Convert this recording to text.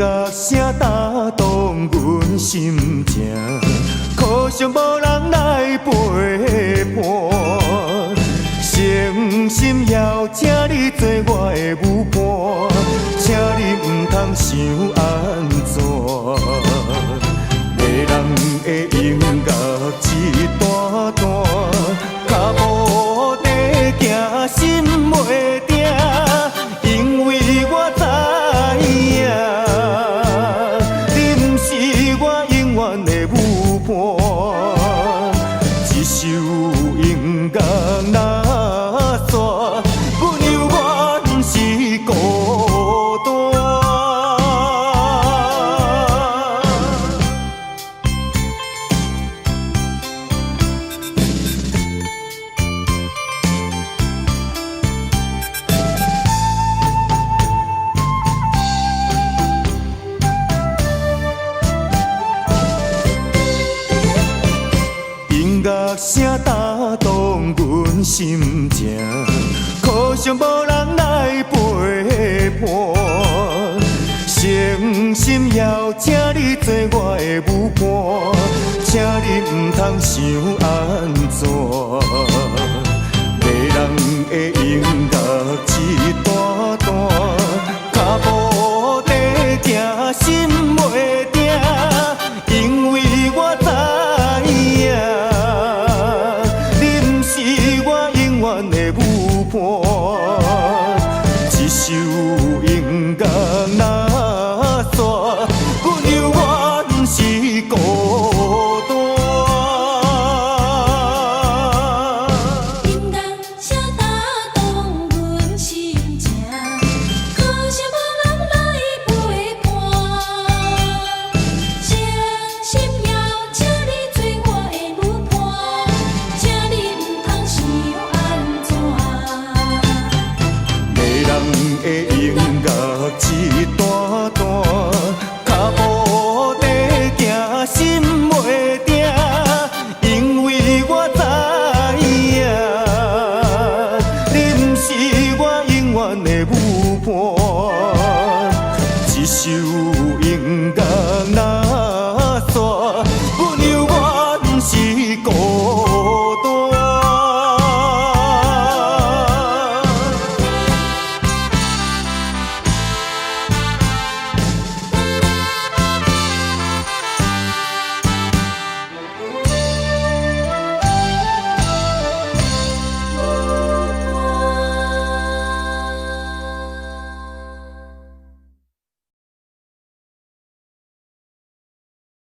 乐声打动阮心情，可惜无人来陪伴。诚心邀请你做我的舞伴，请你唔通想安怎。迷人的音乐一段段，脚步在行，心袂定，因为我知影，你毋是我永远的舞伴。一首音乐若煞，不由我毋是孤单。音乐声打动阮心情，可惜无人来陪伴。诚心邀请你做我的舞伴，请你唔通想安怎。迷人的音乐